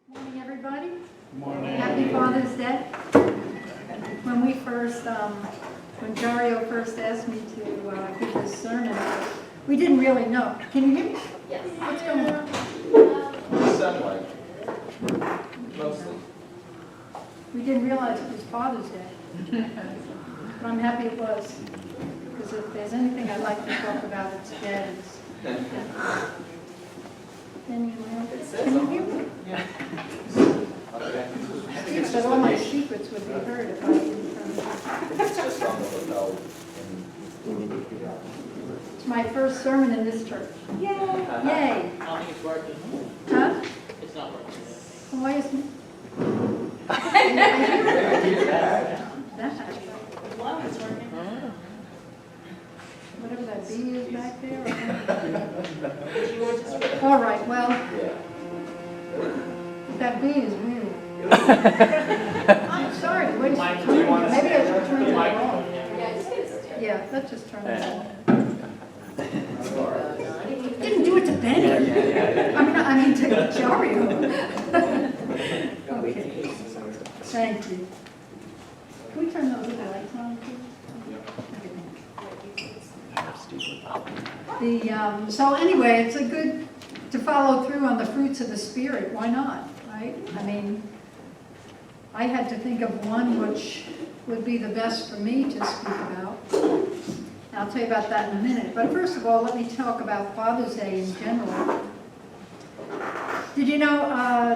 Morning, everybody. Morning. Happy Father's Day. When we first, when Dario first asked me to give this sermon, we didn't really know. Can you hear me? Yes. What's going on? Sunlight. Mostly. We didn't realize it was Father's Day. But I'm happy it was. Because if there's anything I'd like to talk about, it's dads. Can you hear me? Yeah. Steve said all my secrets would be heard if I didn't turn it on. It's just on the hotel. It's my first sermon in this church. Yay! Yay! I don't think it's working. Huh? It's not working. Why isn't it? That's Wow, it's working. whatever that bee is back there. You want to switch? All right, well, Yeah. that bee is weird. I'm sorry, to waste your time. Maybe I should turn it off. Yeah, let's just turn it off. Didn't do it to Benny. I mean to Dario. Okay. Thank you. Can we turn those little lights on, please? So anyway, it's a good to follow through on the fruits of the Spirit. Why not, right? I mean, I had to think of one which would be the best for me to speak about. I'll tell you about that in a minute. But first of all, let me talk about Father's Day in general. Did you know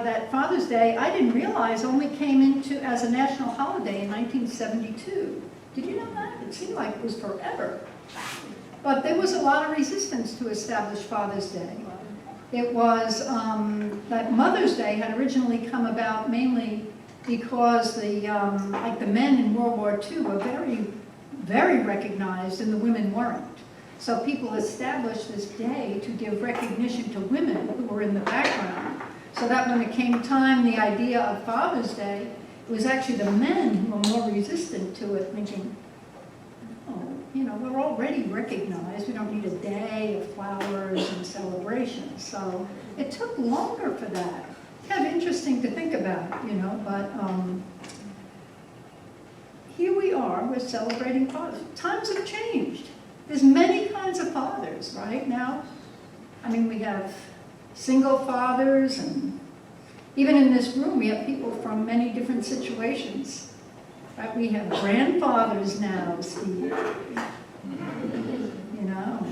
that Father's Day, I didn't realize, only came into as a national holiday in 1972. Did you know that? It seemed like it was forever. But there was a lot of resistance to establish Father's Day. It was that Mother's Day had originally come about mainly because like the men in World War II were very, very recognized and the women weren't. So people established this day to give recognition to women who were in the background. So that when it came time, the idea of Father's Day, it was actually the men who were more resistant to it, thinking, you know, we're already recognized. We don't need a day of flowers and celebrations. So it took longer for that. Kind of interesting to think about, you know, but here we are, we're celebrating fathers. Times have changed. There's many kinds of fathers, right, now. I mean, we have single fathers, and even in this room, we have people from many different situations. Right? We have grandfathers now, Steve. You know,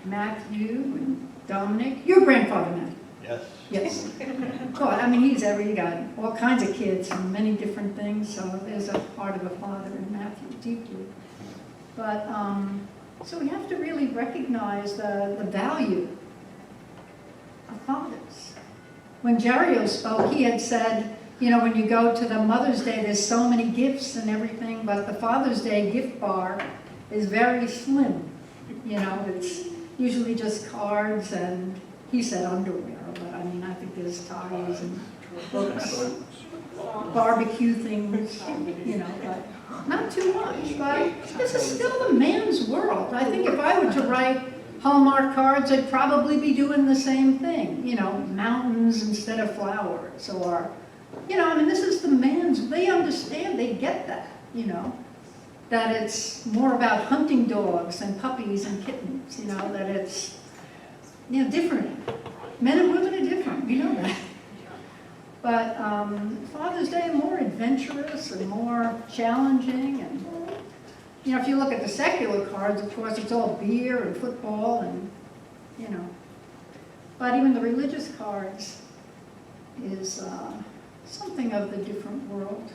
Matthew and Dominic. Your grandfather, Matthew. Yes. Yes. God, I mean, he's you got all kinds of kids from many different things, so there's a part of a father in Matthew deeply. But, so we have to really recognize the value of fathers. When Dario spoke, he had said, you know, when you go to the Mother's Day, there's so many gifts and everything, but the Father's Day gift bar is very slim. You know, it's usually just cards and, he said underwear, but I mean, I think there's ties and books, barbecue things, you know, but not too much. But this is still the man's world. I think if I were to write Hallmark cards, I'd probably be doing the same thing, you know, mountains instead of flowers, or, you know, I mean, this is the man's, they understand, they get that, you know, that it's more about hunting dogs and puppies and kittens, you know, that it's, you know, different. Men and women are different, we know that. But Father's Day more adventurous and more challenging, and, you know, if you look at the secular cards, of course, it's all beer and football and, you know. But even the religious cards is something of the different world.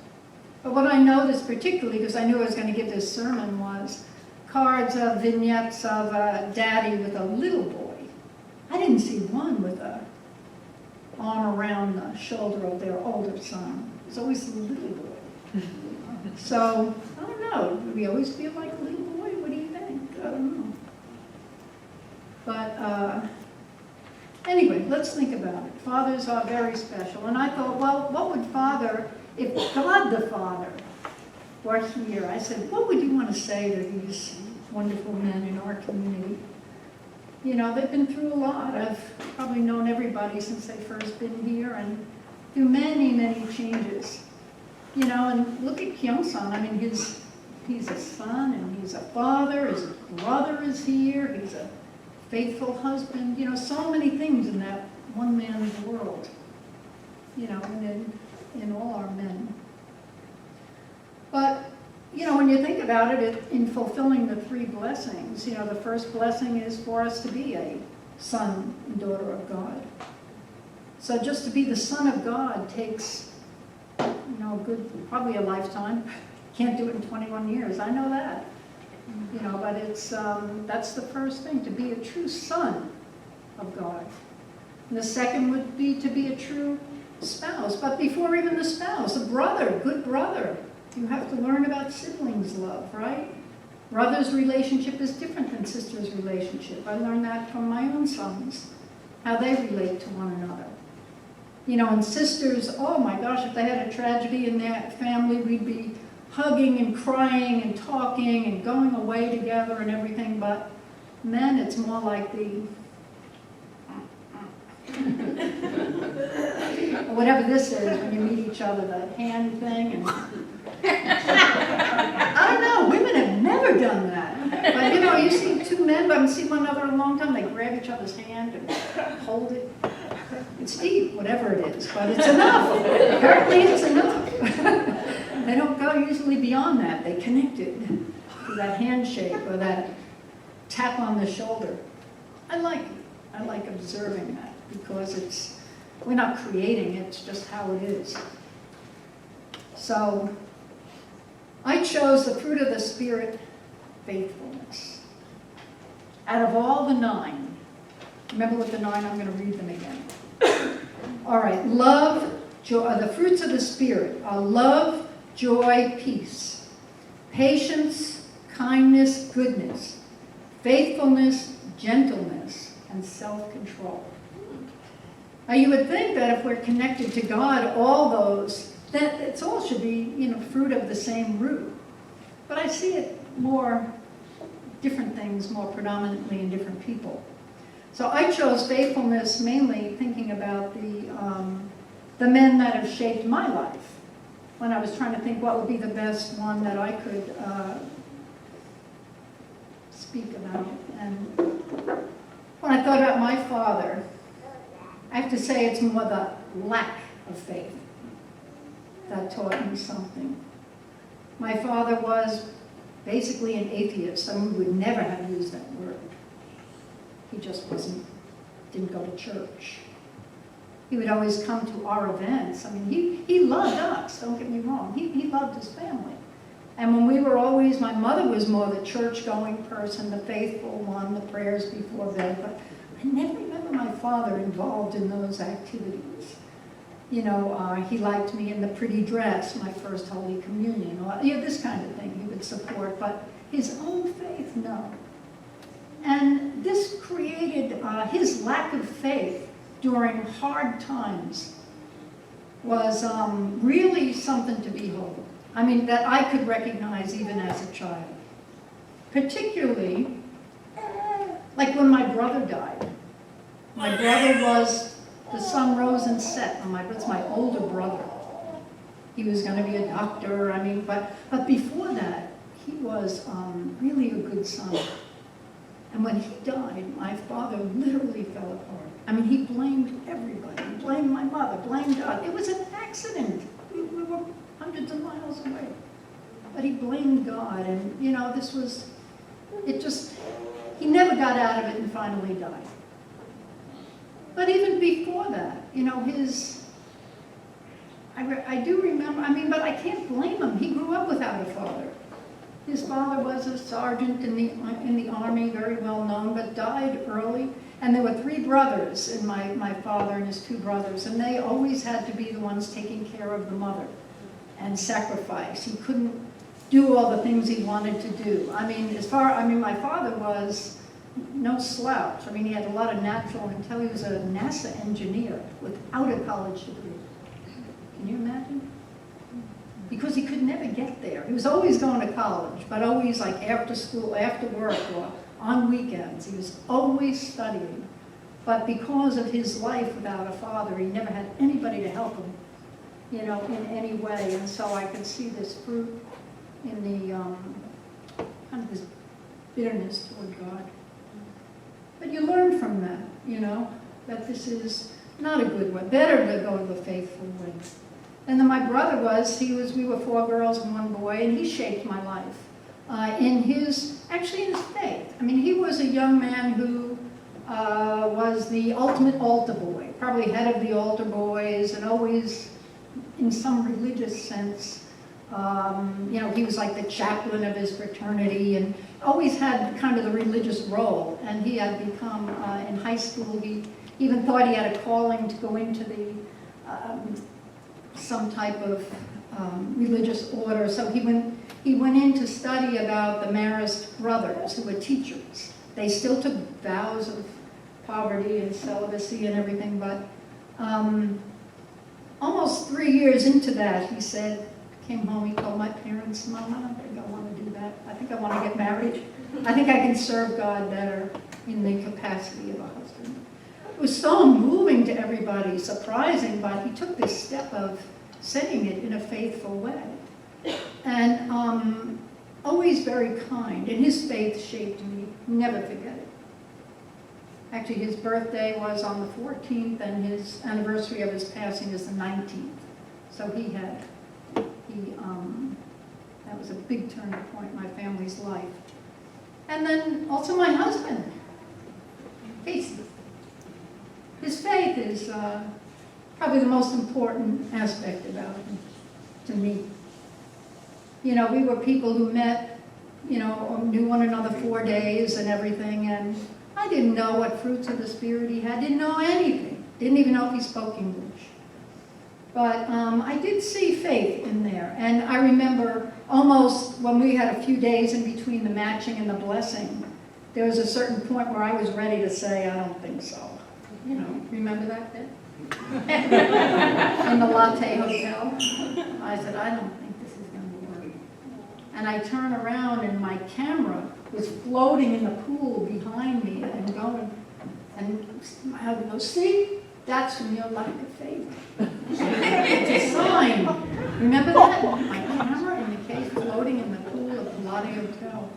But what I noticed particularly, because I knew I was going to give this sermon, was cards of vignettes of a daddy with a little boy. I didn't see one with a arm around the shoulder of their older son. It's always the little boy. So, I don't know. Do we always feel like a little boy? What do you think? I don't know. But anyway, let's think about it. Fathers are very special. And I thought, well, what would Father, if God the Father were here, I said, what would you want to say to these wonderful men in our community? You know, they've been through a lot. I've probably known everybody since they first been here and through many, many changes. You know, and look at Kyung-san. I mean, he's a son and he's a father. His brother is here. He's a faithful husband. You know, so many things in that one man's world. You know, and in all our men. But, you know, when you think about it, in fulfilling the three blessings, you know, the first blessing is for us to be a son and daughter of God. So just to be the son of God takes, you know, probably a lifetime. Can't do it in 21 years, I know that. You know, but it's, that's the first thing, to be a true son of God. And the second would be to be a true spouse. But before even the spouse, a brother, good brother. You have to learn about siblings love, right? Brother's relationship is different than sister's relationship. I learned that from my own sons, how they relate to one another. You know, and sisters, oh my gosh, if they had a tragedy in their family, we'd be hugging and crying and talking and going away together and everything. But men, it's more like the whatever this is when you meet each other, the hand thing. And I don't know, women have never done that. But you know, you see two men, but I haven't seen one another in a long time, they grab each other's hand and hold it. It's deep, whatever it is, but it's enough. Apparently it's enough. They don't go usually beyond that. They connect it to that handshake or that tap on the shoulder. I like it. I like observing that because we're not creating it, it's just how it is. So I chose the fruit of the Spirit, faithfulness. Out of all the 9, remember what the 9, I'm going to read them again. All right, love, joy, the fruits of the Spirit are love, joy, peace, patience, kindness, goodness, faithfulness, gentleness, and self-control. Now you would think that if we're connected to God, all those, that it all should be, you know, fruit of the same root. But I see it more, different things more predominantly in different people. So I chose faithfulness mainly thinking about the men that have shaped my life. When I was trying to think what would be the best one that I could speak about. And when I thought about my father, I have to say it's more the lack of faith that taught me something. My father was basically an atheist. I mean, we would never have used that word. He just didn't go to church. He would always come to our events. I mean, he loved us, don't get me wrong. He loved his family. And when we were always, my mother was more the church-going person, the faithful one, the prayers before bed, but I never remember my father involved in those activities. You know, he liked me in the pretty dress, my first Holy Communion, or you know, this kind of thing he would support, but his own faith, no. And this created his lack of faith during hard times was really something to behold. I mean, that I could recognize even as a child. Particularly, like when my brother died. My brother was, the sun rose and set on that's my older brother. He was going to be a doctor, I mean, but before that, he was really a good son. And when he died, my father literally fell apart. I mean, he blamed everybody. He blamed my mother, blamed God. It was an accident. We were hundreds of miles away. But he blamed God, and, you know, this was, he never got out of it and finally died. But even before that, you know, I do remember, I mean, but I can't blame him. He grew up without a father. His father was a sergeant in the army, very well known, but died early. And there were 3 brothers, and my father and his 2 brothers, and they always had to be the ones taking care of the mother and sacrifice. He couldn't do all the things he wanted to do. I mean, my father was no slouch. I mean, he had a lot of natural intelligence. He was a NASA engineer without a college degree. Can you imagine? Because he could never get there. He was always going to college, but always like after school, after work, or on weekends. He was always studying. But because of his life without a father, he never had anybody to help him, you know, in any way. And so I could see this fruit in the, kind of this bitterness toward God. But you learn from that, you know, that this is not a good way. Better to go to the faithful way. And then my brother we were 4 girls and 1 boy, and he shaped my life. In his faith. I mean, he was a young man who was the ultimate altar boy, probably head of the altar boys, and always, in some religious sense, you know, he was like the chaplain of his fraternity, and always had kind of the religious role. And he had become, in high school, he even thought he had a calling to go into the some type of religious order. So he went in to study about the Marist brothers, who were teachers. They still took vows of poverty and celibacy and everything, but almost 3 years into that, he said, came home, he told my parents, Mom, I don't think I want to do that. I think I want to get married. I think I can serve God better in the capacity of a husband. It was so moving to everybody, surprising, but he took this step of saying it in a faithful way. And always very kind, and his faith shaped me, never forget it. Actually, his birthday was on the 14th, and his anniversary of his passing is the 19th. So that was a big turning point in my family's life. And then also my husband, Casey. His faith is probably the most important aspect about him to me. You know, we were people who met, you know, knew one another 4 days and everything, and I didn't know what fruits of the Spirit he had, didn't know anything, didn't even know if he spoke English. But I did see faith in there, and I remember almost when we had a few days in between the matching and the blessing, there was a certain point where I was ready to say, I don't think so. You know, remember that bit? In the Latte Hotel. I said, I don't think this is going to work. And I turn around and my camera was floating in the pool behind me and going, and my husband goes, see, that's from your lack of faith. It's a sign. Remember that? My camera in the case floating in the pool of the Latte Hotel.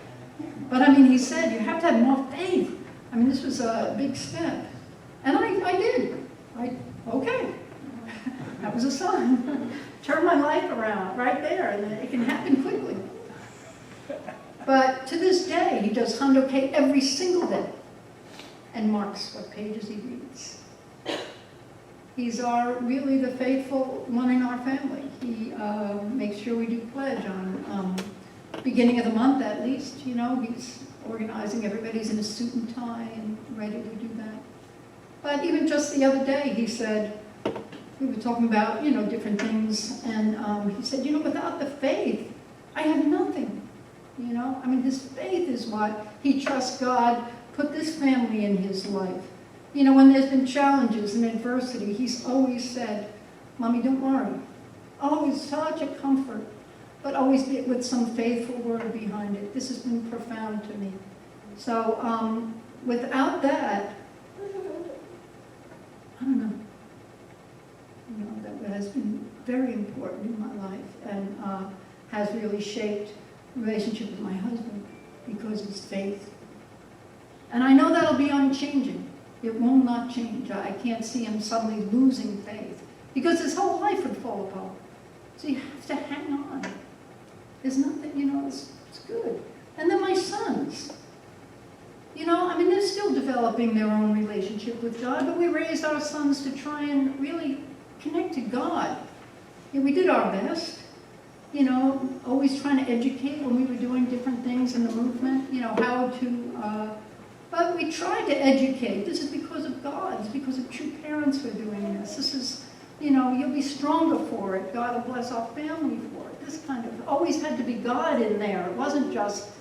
But I mean, he said, you have to have more faith. I mean, this was a big step. And I did. Okay. That was a sign. Turn my life around right there, and it can happen quickly. But to this day, he does Hondo K every single day and marks what pages he reads. He's really the faithful one in our family. He makes sure we do pledge on beginning of the month at least. You know, he's organizing everybody's in a suit and tie and ready to do that. But even just the other day, he said, we were talking about, you know, different things, and he said, you know, without the faith, I have nothing. You know, I mean, his faith is what he trusts God put this family in his life. You know, when there's been challenges and adversity, he's always said, Mommy, don't worry. Always such a comfort, but always with some faithful word behind it. This has been profound to me. So without that, I don't know. You know, that has been very important in my life and has really shaped relationship with my husband because of his faith. And I know that'll be unchanging. It will not change. I can't see him suddenly losing faith because his whole life would fall apart. So you have to hang on. There's nothing, you know, it's good. And then my sons. You know, I mean, they're still developing their own relationship with God, but we raised our sons to try and really connect to God. And we did our best, you know, always trying to educate when we were doing different things in the movement, you know, how to, but we tried to educate. This is because of God. It's because of true parents who are doing this. This is, you know, you'll be stronger for it. God will bless our family for it. This kind of, always had to be God in there. It wasn't just,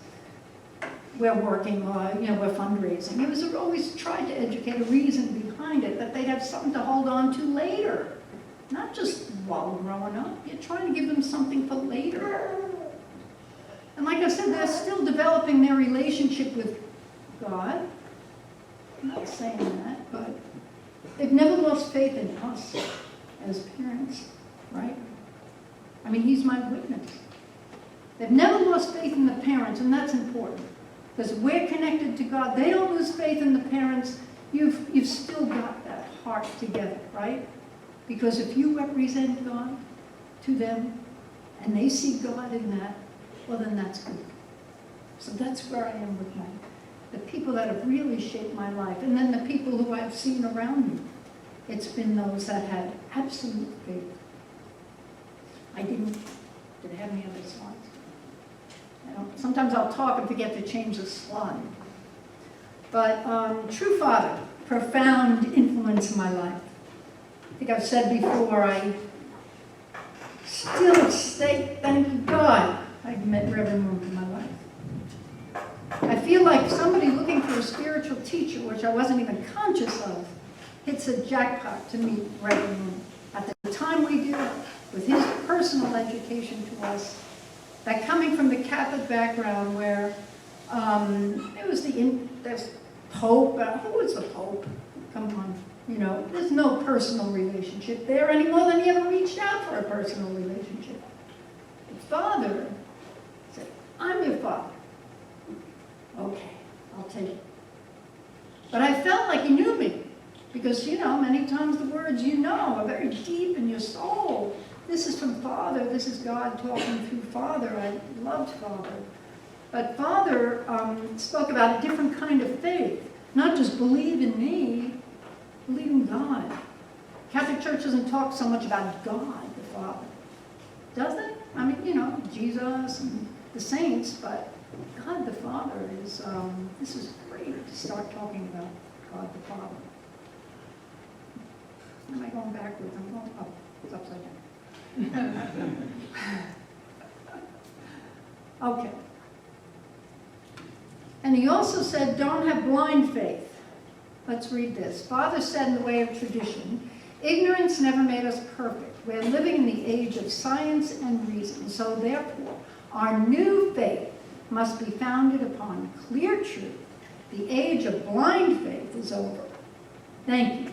we're working or, you know, we're fundraising. It was always tried to educate a reason behind it, that they'd have something to hold on to later. Not just while growing up. You're trying to give them something for later. And like I said, they're still developing their relationship with God. I'm not saying that, but they've never lost faith in us as parents, right? I mean, he's my witness. They've never lost faith in the parents, and that's important. Because we're connected to God. They don't lose faith in the parents. You've still got that heart together, right? Because if you represent God to them, and they see God in that, well, then that's good. So that's where I am with the people that have really shaped my life. And then the people who I've seen around me. It's been those that had absolute faith. Did I have any other slides? Sometimes I'll talk and forget to change the slide. But true father, profound influence in my life. I think I've said before, I still say, thank God, I've met Reverend Moon in my life. I feel like somebody looking for a spiritual teacher, which I wasn't even conscious of, hits a jackpot to meet Reverend Moon. At the time we do, with his personal education to us, that coming from the Catholic background where it was the Pope, who was the Pope? Come on, there's no personal relationship there any more than he ever reached out for a personal relationship. The father said, I'm your father. Okay, I'll take it. But I felt like he knew me because, many times the words are very deep in your soul. This is from Father. This is God talking through Father. I loved Father. But Father spoke about a different kind of faith. Not just believe in me, believe in God. Catholic Church doesn't talk so much about God, the Father. Does it? I mean, Jesus and the saints, but God the Father is, this is great to start talking about God the Father. Am I going backwards? I'm going up. It's upside down. Okay. And he also said, don't have blind faith. Let's read this. Father said in the way of tradition, ignorance never made us perfect. We're living in the age of science and reason. So therefore, our new faith must be founded upon clear truth. The age of blind faith is over. Thank you.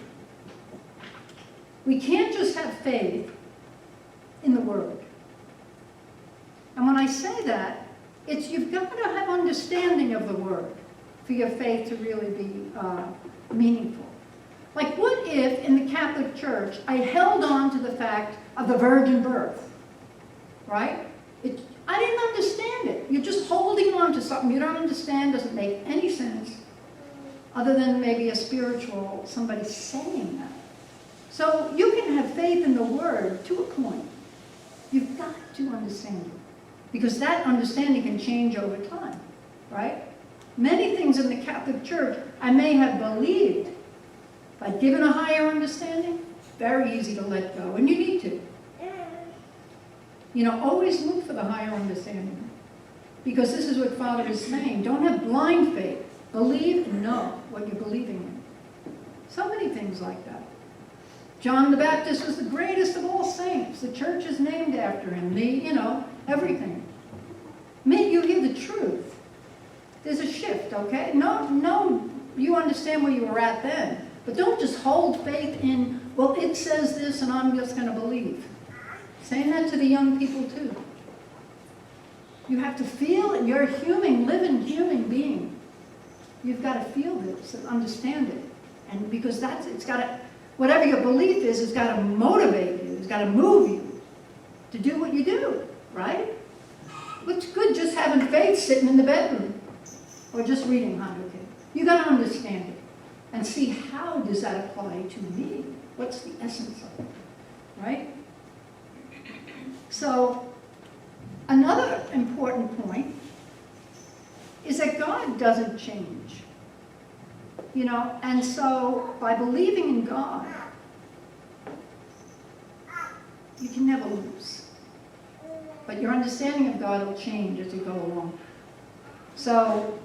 We can't just have faith in the Word. And when I say that, you've got to have understanding of the Word for your faith to really be meaningful. Like what if in the Catholic Church I held on to the fact of the virgin birth, right? I didn't understand it. You're just holding on to something you don't understand, doesn't make any sense, other than maybe a spiritual, somebody saying that. So you can have faith in the Word to a point. You've got to understand it. Because that understanding can change over time, right? Many things in the Catholic Church I may have believed, but given a higher understanding, very easy to let go, and you need to. Always look for the higher understanding. Because this is what Father is saying. Don't have blind faith. Believe and know what you're believing in. So many things like that. John the Baptist was the greatest of all saints. The church is named after him. Everything. May you hear the truth. There's a shift, okay? No, you understand where you were at then. But don't just hold faith in, well, it says this and I'm just going to believe. Saying that to the young people too. You have to feel it. You're a living human being. You've got to feel this and understand it. And because whatever your belief is, it's got to motivate you. It's got to move you to do what you do, right? What's good just having faith sitting in the bedroom or just reading 100K? You got to understand it and see how does that apply to me? What's the essence of it, right? So another important point is that God doesn't change. And so by believing in God, you can never lose. But your understanding of God will change as you go along. So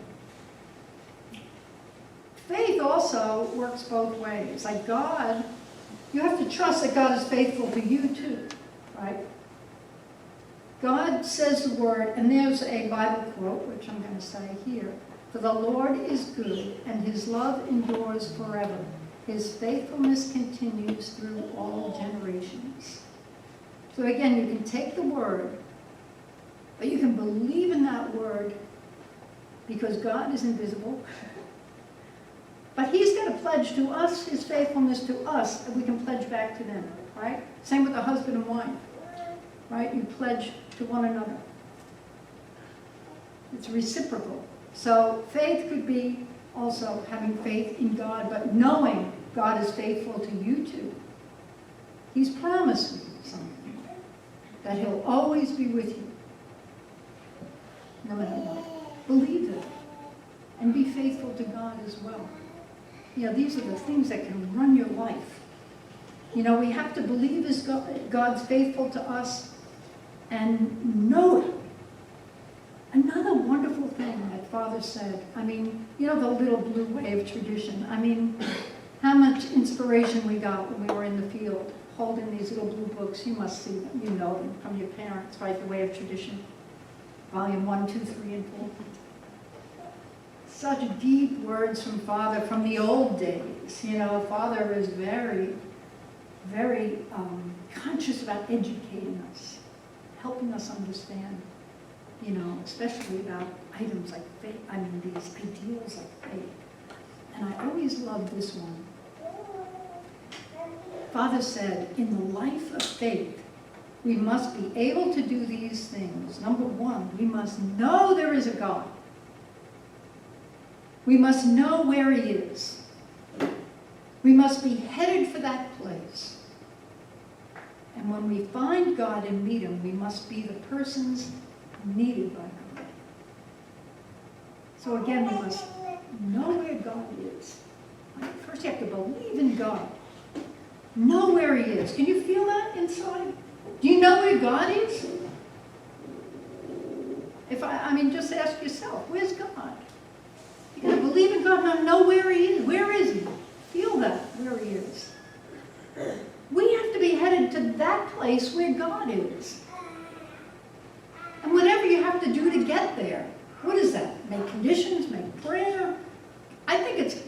faith also works both ways. Like God, you have to trust that God is faithful to you too, right? God says the word, and there's a Bible quote, which I'm going to say here. For the Lord is good, and his love endures forever. His faithfulness continues through all generations. So again, you can take the word, but you can believe in that word because God is invisible. But he's got to pledge to us his faithfulness to us, and we can pledge back to them, right? Same with the husband and wife, right? You pledge to one another. It's reciprocal. So faith could be also having faith in God, but knowing God is faithful to you too. He's promised you something, that he'll always be with you, no matter what. Believe it, and be faithful to God as well. You know, these are the things that can run your life. You know, we have to believe God's faithful to us and know it. Another wonderful thing that Father said, I mean, you know, the little blue way of tradition. I mean, how much inspiration we got when we were in the field holding these little blue books. You must see them, you know them from your parents, right? The Way of Tradition, volume 1, 2, 3, and 4. Such deep words from Father from the old days. You know, Father is very, very conscious about educating us, helping us understand, you know, especially about items like faith, I mean, these ideals like faith. And I always love this one. Father said, in the life of faith, we must be able to do these things. Number one, we must know there is a God. We must know where he is. We must be headed for that place. And when we find God and meet him, we must be the persons needed by God. So again, we must know where God is. First you have to believe in God. Know where he is. Can you feel that inside? Do you know where God is? I mean, just ask yourself, where's God? You gotta believe in God and know where he is. Where is he? Feel that, where he is. We have to be headed to that place where God is. And whatever you have to do to get there, what is that? Make conditions, make prayer. I think it's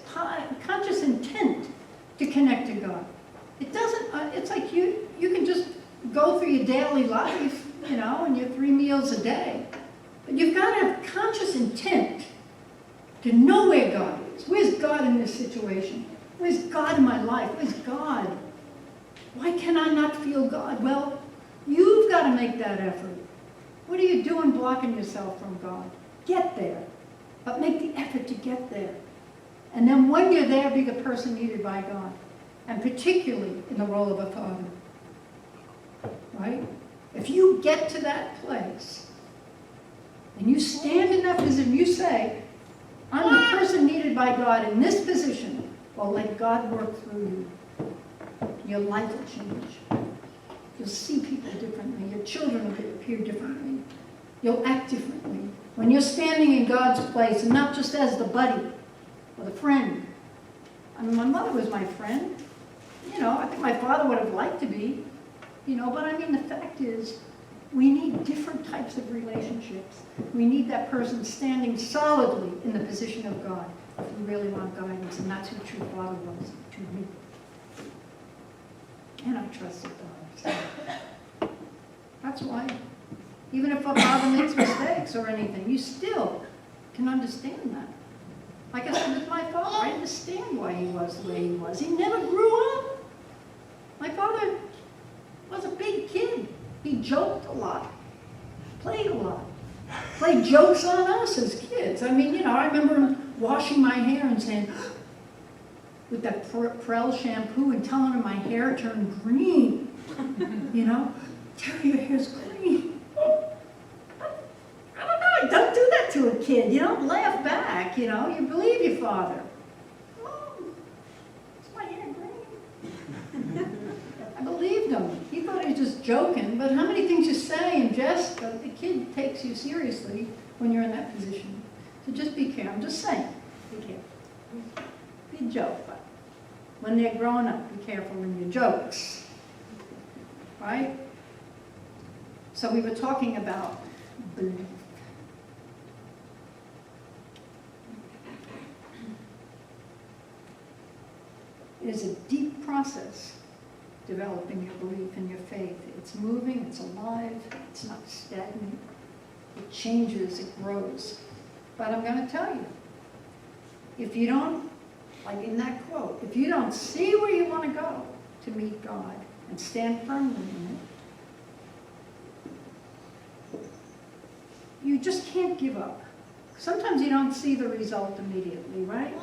conscious intent to connect to God. It doesn't, it's like you can just go through your daily life, you know, and your 3 meals a day. But you've got to have conscious intent to know where God is. Where's God in this situation? Where's God in my life? Where's God? Why can I not feel God? Well, you've got to make that effort. What are you doing blocking yourself from God? Get there. But make the effort to get there. And then when you're there, be the person needed by God. And particularly in the role of a father. Right? If you get to that place, and you stand in that position, you say, I'm the person needed by God in this position. Well, let God work through you. Your life will change. You'll see people differently. Your children will appear differently. You'll act differently. When you're standing in God's place, and not just as the buddy or the friend. I mean, my mother was my friend. You know, I think my father would have liked to be. You know, but I mean, the fact is, we need different types of relationships. We need that person standing solidly in the position of God if we really want guidance, and that's who true Father was to me. And I trusted God. So that's why, even if a father makes mistakes or anything, you still can understand that. Like I said with my father, I understand why he was the way he was. He never grew up. My father was a big kid. He joked a lot, played a lot, played jokes on us as kids. I mean, you know, I remember him washing my hair and saying, with that Prel shampoo and telling him my hair turned green. You know, Terry, your hair's green. I don't know, don't do that to a kid. You don't laugh back, you know, you believe your father. Oh, is my hair green? I believed him. He thought he was just joking, but how many things you say and jest, the kid takes you seriously when you're in that position. So just be careful. I'm just saying, be careful. Be a joke, but when they're growing up, be careful in your jokes. Right? So we were talking about belief. It is a deep process, developing your belief and your faith. It's moving, it's alive, it's not stagnant. It changes, it grows. But I'm going to tell you, if you don't, like in that quote, if you don't see where you want to go to meet God and stand firmly in it, you just can't give up. Sometimes you don't see the result immediately, right?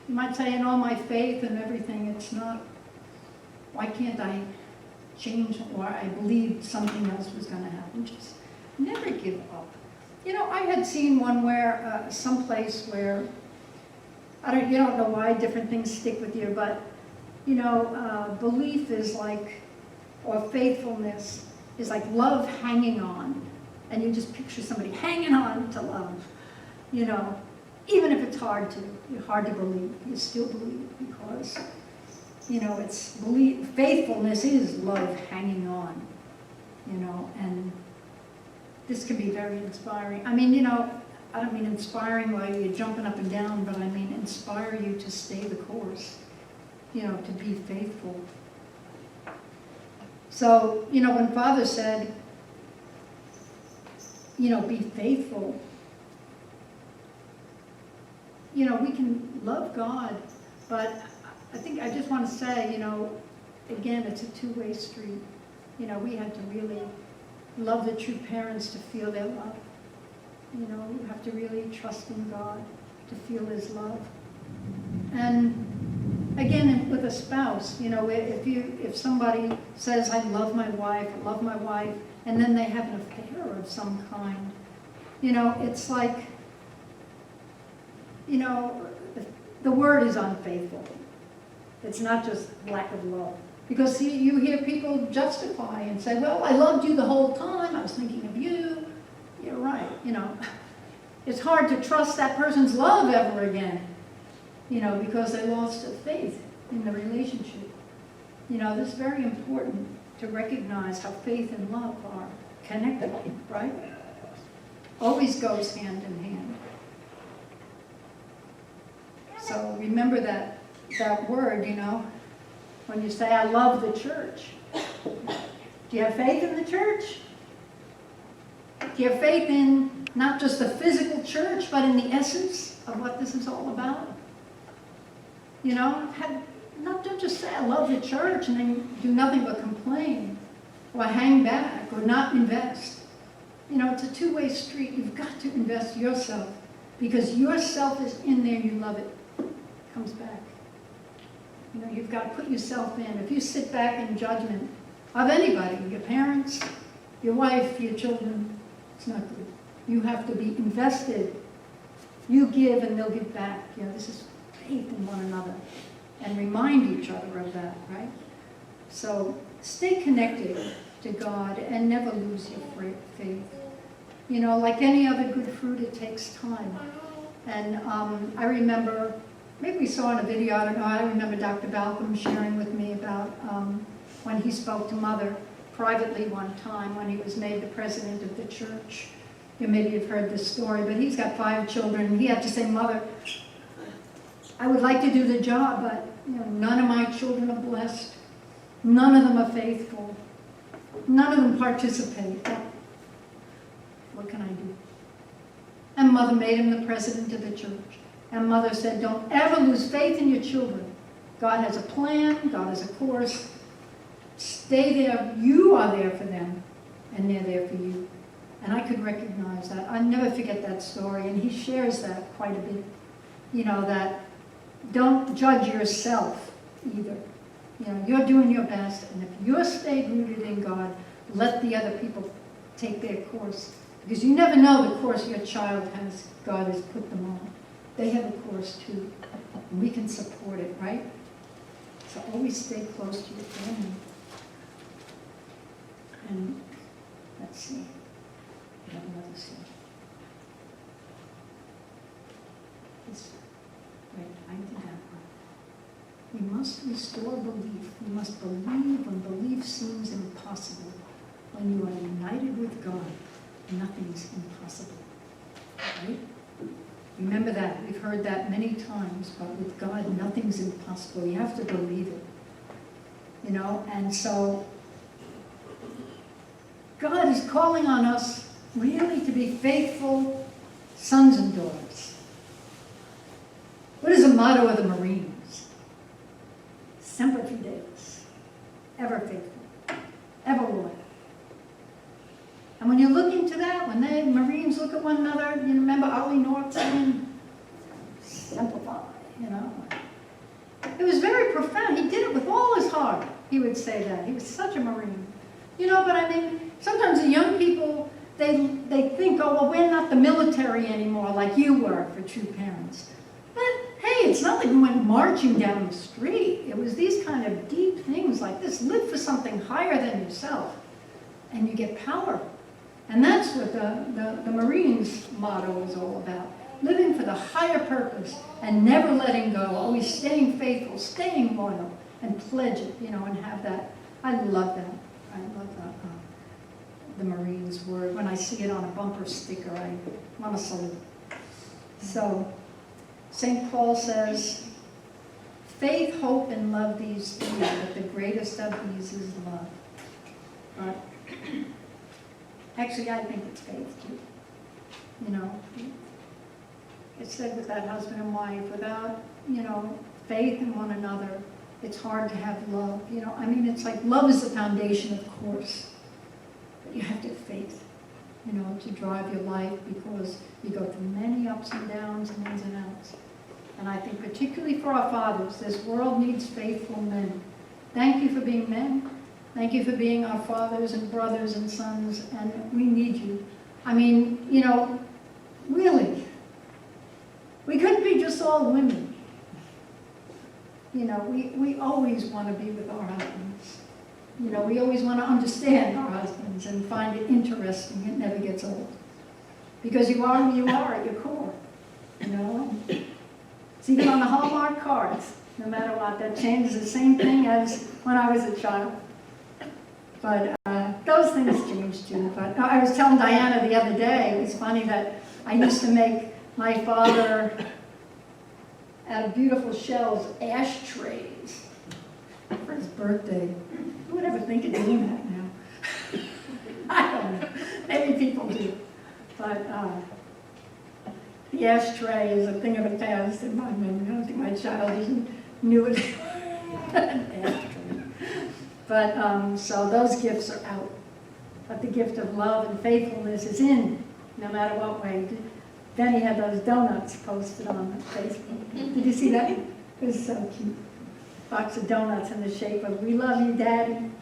You might say, in all my faith and everything, it's not, why can't I change, or I believed something else was going to happen. Just never give up. You know, I had seen one where, someplace where, you don't know why different things stick with you, but, you know, belief is like, or faithfulness is like love hanging on. And you just picture somebody hanging on to love, you know, even if it's hard to believe, you still believe because, you know, it's belief, faithfulness is love hanging on, you know, and this can be very inspiring. I mean, you know, I don't mean inspiring while you're jumping up and down, but I mean inspire you to stay the course, you know, to be faithful. So, you know, when Father said, you know, be faithful, you know, we can love God, but I think I just want to say, you know, again, it's a two-way street. You know, we had to really love the true parents to feel their love. You know, you have to really trust in God to feel His love. And again, with a spouse, you know, if somebody says, I love my wife, and then they have an affair of some kind, you know, it's like, you know, the word is unfaithful. It's not just lack of love. Because see, you hear people justify and say, well, I loved you the whole time, I was thinking of you. You're right, you know. It's hard to trust that person's love ever again, you know, because they lost faith in the relationship. You know, this is very important to recognize how faith and love are connected, right? Always goes hand in hand. So remember that word, you know, when you say, I love the church. Do you have faith in the church? Do you have faith in not just the physical church, but in the essence of what this is all about? You know, don't just say, I love the church, and then do nothing but complain, or hang back, or not invest. You know, it's a two-way street. You've got to invest yourself, because yourself is in there, you love it. Comes back. You know, you've got to put yourself in. If you sit back in judgment of anybody, your parents, your wife, your children, it's not good. You have to be invested. You give and they'll give back. You know, this is faith in one another. And remind each other of that, right? So stay connected to God and never lose your faith. You know, like any other good fruit, it takes time. And I remember, maybe we saw in a video, I don't know, I remember Dr. Balcom sharing with me about when he spoke to Mother privately one time when he was made the president of the church. You maybe have heard this story, but he's got 5 children, and he had to say, Mother, I would like to do the job, but you know, none of my children are blessed. None of them are faithful. None of them participate. What can I do? And Mother made him the president of the church. And Mother said, don't ever lose faith in your children. God has a plan. God has a course. Stay there. You are there for them, and they're there for you. And I could recognize that. I'll never forget that story. And he shares that quite a bit. You know, that don't judge yourself either. You know, you're doing your best. And if you're stayed rooted in God, let the other people take their course. Because you never know the course your child has, God has put them on. They have a course too. And we can support it, right? So always stay close to your family. And let's see. I have another slide. This, wait, I did that one. We must restore belief. We must believe when belief seems impossible. When you are united with God, nothing is impossible. Right? Remember that. We've heard that many times, but with God, nothing's impossible. You have to believe it. You know, and so God is calling on us really to be faithful sons and daughters. What is the motto of the Marines? Semper Fidelis, ever faithful, ever loyal. And when you look into that, when the Marines look at one another, you remember Ollie North saying, Semper Fi, you know. It was very profound. He did it with all his heart. He would say that. He was such a Marine. You know, but I mean, sometimes the young people, they think, oh, well, we're not the military anymore like you were for true parents. But hey, it's not like we went marching down the street. It was these kind of deep things like this. Live for something higher than yourself, and you get power. And that's what the Marines' motto is all about. Living for the higher purpose and never letting go, always staying faithful, staying loyal, and pledge it, you know, and have that. I love that. I love that, the Marines word. When I see it on a bumper sticker, I want to salute. So, St. Paul says, faith, hope, and love these three, but the greatest of these is love. Right? Actually, I think it's faith, too. You know, it's said with that husband and wife, without, you know, faith in one another, it's hard to have love. You know, I mean, it's like love is the foundation, of course. But you have to have faith, you know, to drive your life, because you go through many ups and downs and ins and outs. And I think particularly for our fathers, this world needs faithful men. Thank you for being men. Thank you for being our fathers and brothers and sons, and we need you. I mean, you know, really, we couldn't be just all women. You know, we always want to be with our husbands. You know, we always want to understand our husbands and find it interesting. It never gets old. Because you are who you are at your core. You know, it's even on the Hallmark cards, no matter what. That changes the same thing as when I was a child. But those things change too. But I was telling Diana the other day, it was funny that I used to make my father, out of beautiful shells, ashtrays for his birthday. Who would ever think of doing that now? I don't know. Maybe people do. But the ashtray is a thing of the past in my memory. I don't think my child even knew it. An ashtray. But so those gifts are out. But the gift of love and faithfulness is in, no matter what way. Benny had those donuts posted on Facebook. Did you see that? It was so cute. Box of donuts in the shape of "We love you, Daddy."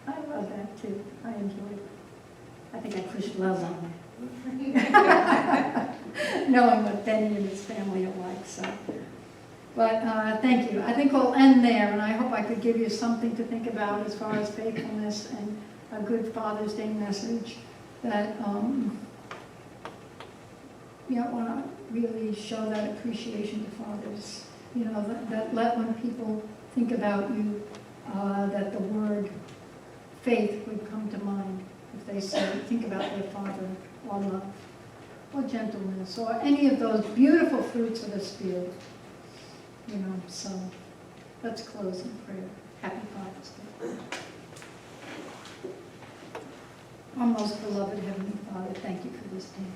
I love that too. I enjoy it. I think I pushed love on there. Knowing what Benny and his family are like, so. But thank you. I think we'll end there, and I hope I could give you something to think about as far as faithfulness and a good Father's Day message that you know, want to really show that appreciation to fathers. You know, that let when people think about you, that the word faith would come to mind if they say, think about their father, or love, or gentleness, or any of those beautiful fruits of the Spirit. You know, so let's close in prayer. Happy Father's Day. Our most beloved Heavenly Father, thank you for this day.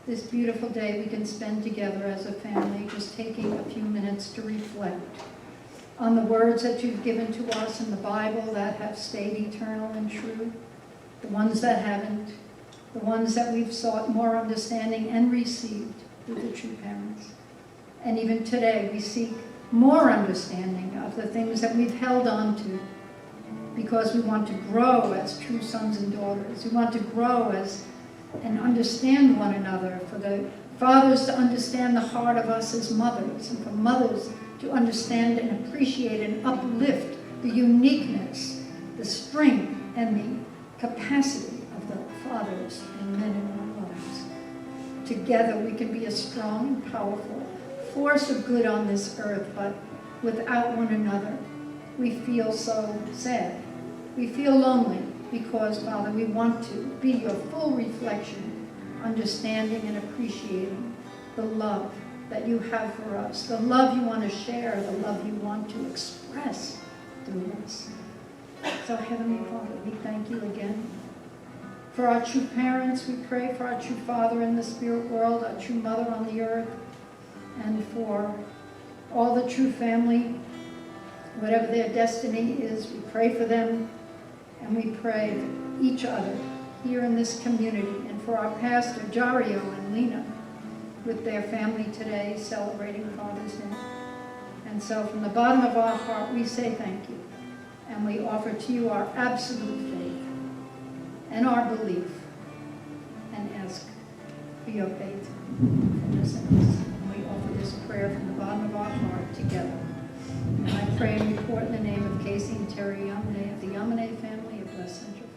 This beautiful day we can spend together as a family, just taking a few minutes to reflect on the words that you've given to us in the Bible that have stayed eternal and true, the ones that haven't, the ones that we've sought more understanding and received through the true parents. And even today we seek more understanding of the things that we've held on to, because we want to grow as true sons and daughters. We want to grow and understand one another, for the fathers to understand the heart of us as mothers, and for mothers to understand and appreciate and uplift the uniqueness, the strength, and the capacity of the fathers and men in our lives. Together we can be a strong and powerful force of good on this earth, but without one another, we feel so sad. We feel lonely because, Father, we want to be your full reflection, understanding and appreciating the love that you have for us, the love you want to share, the love you want to express through us. So Heavenly Father, we thank you again. For our true parents, we pray for our true Father in the spirit world, our true Mother on the earth, and for all the true family, whatever their destiny is, we pray for them, and we pray for each other here in this community, and for our pastor, Dario and Lena, with their family today celebrating Father's Day. And so from the bottom of our heart, we say thank you, and we offer to you our absolute faith and our belief, and ask for your faith in us. And we offer this prayer from the bottom of our heart together. And I pray and report in the name of Casey and Terry Yamane of the Yamane family of West Central